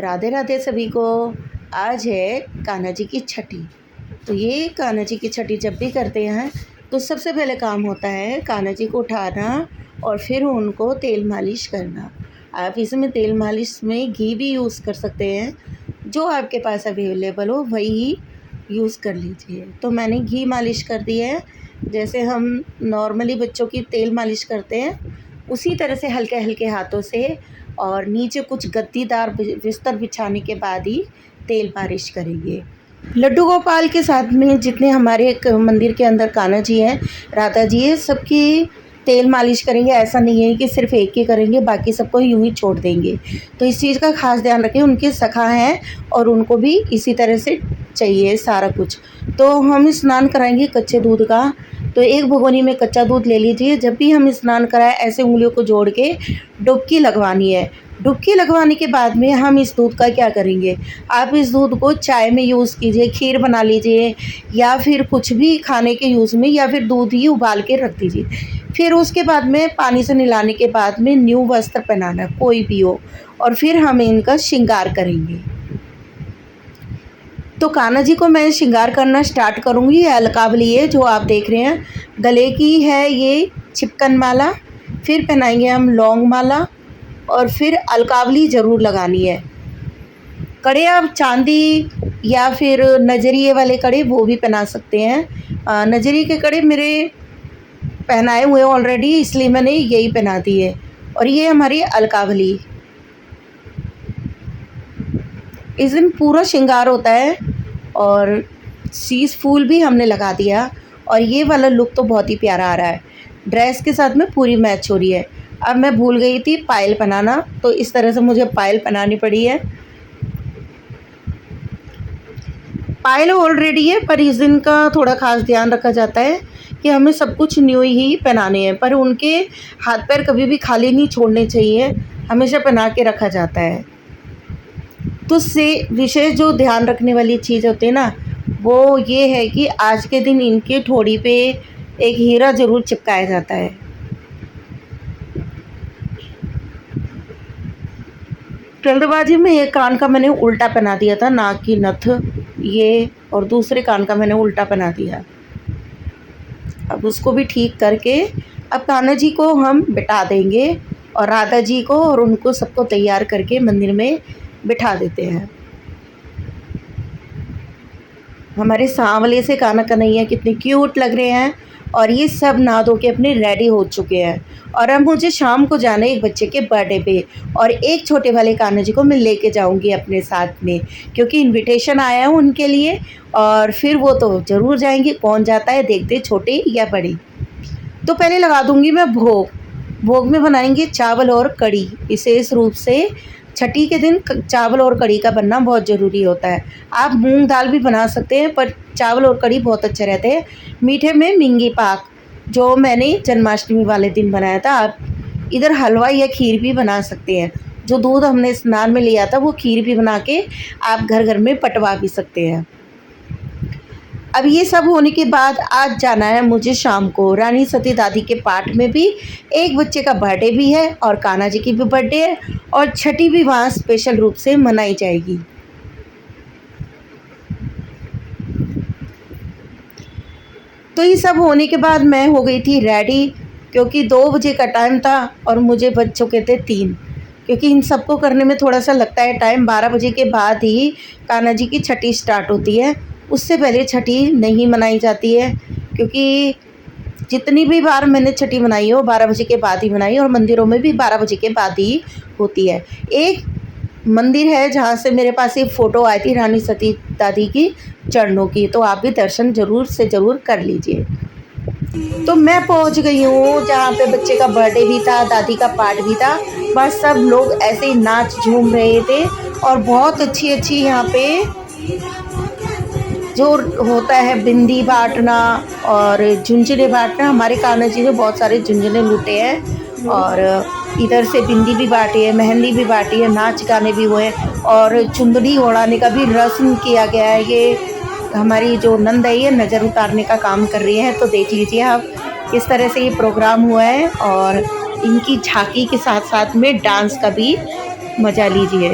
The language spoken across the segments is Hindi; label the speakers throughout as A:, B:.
A: राधे राधे सभी को। आज है कान्हा जी की छठी। तो ये कान्हा जी की छठी जब भी करते हैं तो सबसे पहले काम होता है कान्हा जी को उठाना और फिर उनको तेल मालिश करना। आप इसमें तेल मालिश में घी भी यूज़ कर सकते हैं, जो आपके पास अवेलेबल हो वही यूज़ कर लीजिए। तो मैंने घी मालिश कर दी है, जैसे हम नॉर्मली बच्चों की तेल मालिश करते हैं उसी तरह से हल्के हल्के हाथों से, और नीचे कुछ गद्दीदार बिस्तर बिछाने के बाद ही तेल मालिश करेंगे। लड्डू गोपाल के साथ में जितने हमारे एक मंदिर के अंदर कान्हा जी हैं, राधा जी है, सबकी तेल मालिश करेंगे। ऐसा नहीं है कि सिर्फ एक ही करेंगे, बाकी सबको यूं ही छोड़ देंगे। तो इस चीज़ का खास ध्यान रखें, उनके सखा हैं और उनको भी इसी तरह से चाहिए सारा कुछ। तो हम स्नान कराएंगे कच्चे दूध का। तो एक भगोनी में कच्चा दूध ले लीजिए। जब भी हम स्नान कराएं ऐसे उंगलियों को जोड़ के डुबकी लगवानी है। डुबकी लगवाने के बाद में हम इस दूध का क्या करेंगे, आप इस दूध को चाय में यूज़ कीजिए, खीर बना लीजिए, या फिर कुछ भी खाने के यूज़ में, या फिर दूध ही उबाल के रख दीजिए। फिर उसके बाद में पानी से नहलाने के बाद में न्यू वस्त्र पहनाना, कोई भी हो, और फिर हम इनका श्रृंगार करेंगे। तो कान्हा जी को मैं श्रृंगार करना स्टार्ट करूँगी। ये अलकावली है जो आप देख रहे हैं, गले की है ये चिपकन माला, फिर पहनाएंगे हम लौंग माला, और फिर अलकावली ज़रूर लगानी है। कड़े आप चांदी या फिर नजरिए वाले कड़े वो भी पहना सकते हैं। नजरिए के कड़े मेरे पहनाए हुए ऑलरेडी, इसलिए मैंने यही पहना दी है। और ये हमारी अलकावली। इस दिन पूरा श्रृंगार होता है और शीश फूल भी हमने लगा दिया, और ये वाला लुक तो बहुत ही प्यारा आ रहा है। ड्रेस के साथ में पूरी मैच हो रही है। अब मैं भूल गई थी पायल पहनाना, तो इस तरह से मुझे पायल पहनानी पड़ी है। पायल ऑलरेडी है, पर इस दिन का थोड़ा ख़ास ध्यान रखा जाता है कि हमें सब कुछ न्यू ही पहनाने हैं, पर उनके हाथ पैर कभी भी खाली नहीं छोड़ने चाहिए, हमेशा पहना के रखा जाता है। तो से विशेष जो ध्यान रखने वाली चीज़ होती है ना, वो ये है कि आज के दिन इनके ठोड़ी पे एक हीरा ज़रूर चिपकाया जाता है। जल्दबाजी में एक कान का मैंने उल्टा पहना दिया था, नाक की नथ ये, और दूसरे कान का मैंने उल्टा पहना दिया। अब उसको भी ठीक करके अब कान्हा जी को हम बिठा देंगे, और राधा जी को और उनको सबको तैयार करके मंदिर में बिठा देते हैं। हमारे सांवले से कान्हा कन्हैया कितने क्यूट लग रहे हैं, और ये सब नहा धो के अपने रेडी हो चुके हैं। और अब मुझे शाम को जाना है एक बच्चे के बर्थडे पे, और एक छोटे वाले कान्हा जी को मैं लेके जाऊंगी अपने साथ में, क्योंकि इनविटेशन आया है उनके लिए, और फिर वो तो ज़रूर जाएंगे। कौन जाता है देखते, छोटे या बड़े। तो पहले लगा दूंगी मैं भोग। भोग में बनाएंगे चावल और कढ़ी। विशेष रूप से छठी के दिन चावल और कढ़ी का बनना बहुत ज़रूरी होता है। आप मूंग दाल भी बना सकते हैं, पर चावल और कढ़ी बहुत अच्छे रहते हैं। मीठे में मिंगी पाक, जो मैंने जन्माष्टमी वाले दिन बनाया था। आप इधर हलवा या खीर भी बना सकते हैं। जो दूध हमने स्नान में लिया था वो खीर भी बना के आप घर घर में पटवा भी सकते हैं। अब ये सब होने के बाद आज जाना है मुझे शाम को रानी सती दादी के पाठ में भी। एक बच्चे का बर्थडे भी है और कान्हा जी की भी बर्थडे है, और छठी भी वहाँ स्पेशल रूप से मनाई जाएगी। तो ये सब होने के बाद मैं हो गई थी रेडी, क्योंकि 2 बजे का टाइम था और मुझे बज चुके थे 3, क्योंकि इन सबको करने में थोड़ा सा लगता है टाइम। 12 बजे के बाद ही कान्हा जी की छठी स्टार्ट होती है, उससे पहले छठी नहीं मनाई जाती है। क्योंकि जितनी भी बार मैंने छठी मनाई हो 12 बजे के बाद ही मनाई, और मंदिरों में भी 12 बजे के बाद ही होती है। एक मंदिर है जहाँ से मेरे पास एक फ़ोटो आई थी रानी सती दादी की चरणों की, तो आप भी दर्शन ज़रूर से ज़रूर कर लीजिए। तो मैं पहुँच गई हूँ जहाँ पे बच्चे का बर्थडे भी था, दादी का पाठ भी था। बस सब लोग ऐसे ही नाच झूम रहे थे, और बहुत अच्छी अच्छी यहाँ पे जो होता है बिंदी बांटना और झुंझुने बांटना। हमारे कान्हा जी ने बहुत सारे झुंझुने लूटे हैं, और इधर से बिंदी भी बांटी है, मेहंदी भी बांटी है, नाच गाने भी हुए, और चुंदड़ी ओढ़ाने का भी रस्म किया गया है। ये हमारी जो नंद है ये नज़र उतारने का काम कर रही है। तो देख लीजिए आप किस तरह से ये प्रोग्राम हुआ है, और इनकी झांकी के साथ साथ में डांस का भी मज़ा लीजिए।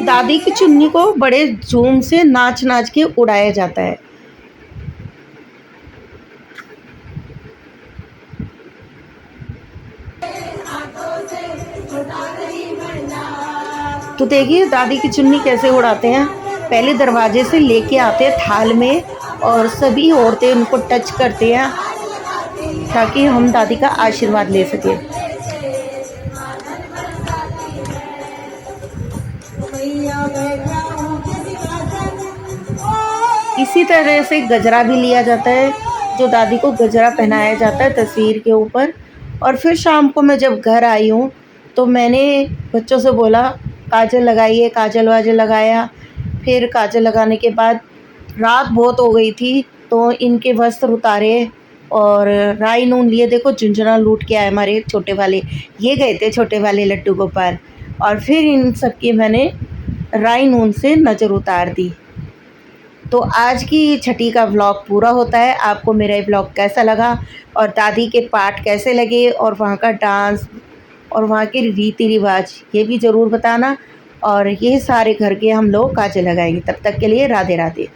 A: दादी की चुन्नी को बड़े झूम से नाच नाच के उड़ाया जाता है। तो देखिए दादी की चुन्नी कैसे उड़ाते हैं। पहले दरवाजे से लेके आते हैं थाल में और सभी औरतें उनको टच करते हैं ताकि हम दादी का आशीर्वाद ले सकें। इसी तरह से गजरा भी लिया जाता है, जो दादी को गजरा पहनाया जाता है तस्वीर के ऊपर। और फिर शाम को मैं जब घर आई हूँ तो मैंने बच्चों से बोला काजल लगाइए, काजल वाजल लगाया। फिर काजल लगाने के बाद रात बहुत हो गई थी तो इनके वस्त्र उतारे और राई नून लिए। देखो झुंझुना लूट के आए हमारे छोटे वाले, ये गए थे छोटे वाले लड्डू गोपाल। और फिर इन सब की मैंने राई नून से नज़र उतार दी। तो आज की छठी का व्लॉग पूरा होता है। आपको मेरा ये व्लॉग कैसा लगा और दादी के पाठ कैसे लगे और वहाँ का डांस और वहाँ के रीति रिवाज ये भी ज़रूर बताना। और ये सारे घर के हम लोग काजल लगाएंगे। तब तक के लिए राधे राधे।